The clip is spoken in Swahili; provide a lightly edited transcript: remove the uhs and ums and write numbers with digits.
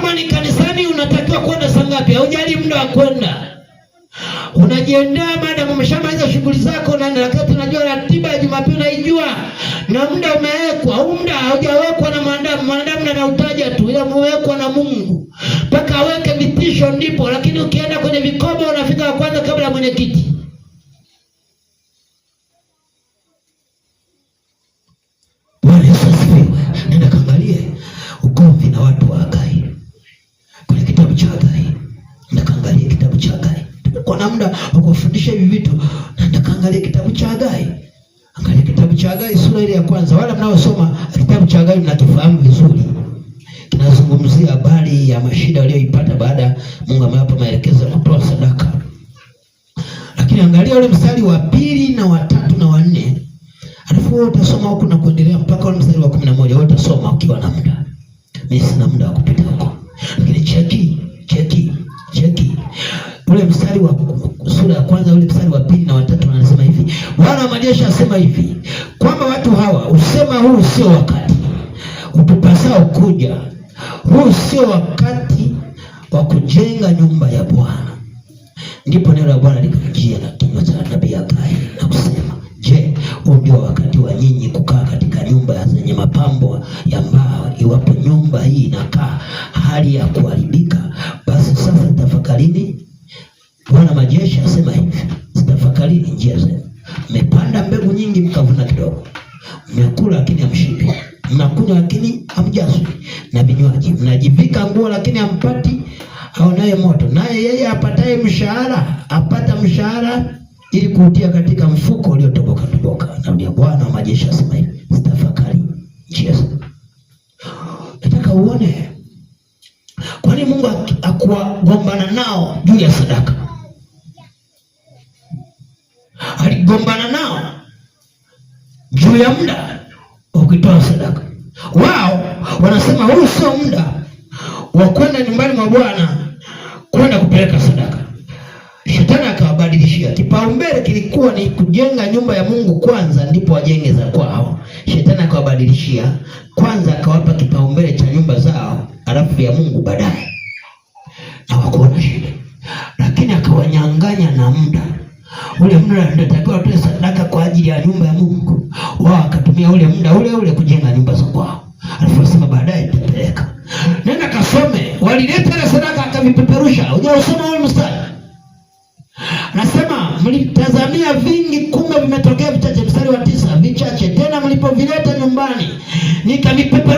Kama ni kanisani unatakiwa kwenda saa ngapi? Haujali muda wa kwenda. Unajiandaa baada ya umeshamaliza shughuli zako, na wakati unajua ratiba ya Jumapili unaijua na muda umewekwa. Au muda haujawekwa na mwanadamu na utaja tu, ila umewekwa na Mungu. Mpaka aweke vitisho ndipo, lakini ukienda kwenye vikoba unafika wa kwanza kabla ya mwenyekiti. Bwana Yesu asifiwe. Nenda kaangalie ugomvi na watu wa Hagai. Kwenye kitabu cha Hagai. Nenda kaangalie kitabu cha Hagai. Kwa namna wa kufundisha hivi vitu, nenda kaangalie kitabu cha Hagai. Angalia kitabu cha Hagai sura ile ya kwanza. Wala mnaosoma kitabu cha Hagai mnakifahamu vizuri. Kinazungumzia habari ya mashida walioipata baada Mungu amewapa maelekezo ya kutoa sadaka. Lakini angalia ule mstari wa 2 na wa 3 na wa 4. Alafu wewe utasoma huko na kuendelea mpaka ule mstari wa 11. Wewe utasoma ukiwa na muda. Mimi sina muda wa kupita huko. Lakini cheki. Ule mstari wa sura ya kwanza, ule mstari wa 2 na wa 3 anasema hivi. Bwana wa majeshi asema hivi, kwamba watu hawa usema huu sio wakati utupasao kuja. Huu sio wakati wa kujenga nyumba ya Bwana. Ndipo neno la Bwana likajia na kinywa cha nabii Hagai na kusema, je, huu ndio wakati wa nyinyi kukaa katika nyumba zenye mapambo ya mbao? Iwapo nyumba hii inakaa hali ya kuharibika, basi sasa tafakarini. Bwana majeshi asema hivi, tafakarini njia zenu. Mmepanda mbegu nyingi mkavuna kidogo. Mmekula lakini hamshibi. Mnakunywa lakini hamjazwi na vinywaji. Mnajivika nguo lakini hampati aonaye moto. Naye yeye apataye mshahara apata mshahara ili kuutia katika mfuko uliotoboka. Na Bwana wa majeshi asema hivi, tafakari njia zenu. Nataka uone kwani Mungu akuwagombana nao juu ya sadaka. Aligombana nao juu ya muda wa kutoa sadaka. Wao wanasema huu sio muda wa kwenda nyumbani mwa Bwana kwenda kupeleka sadaka. Shetani akawabadilishia. Kipaumbele kilikuwa ni kujenga nyumba ya Mungu kwanza, ndipo wajenge za kwao. Shetani akawabadilishia. Kwanza akawapa kipaumbele cha nyumba zao, alafu ya Mungu baadaye. Na wakuona shida. Lakini akawanyang'anya na muda. Ule muda ndio takiwa watoe sadaka kwa ajili ya nyumba ya Mungu. Wao akatumia ule muda ule kujenga nyumba za kwao. Alafu wasema baadaye tutapeleka. Nenda kasome. Walileta ile sadaka akavipeperusha. Unajua ule mstari. Anasema mlitazamia vingi, kumbe vimetokea vichache. Mstari wa 9, vichache tena mlipovileta nyumbani nikavipeperusha.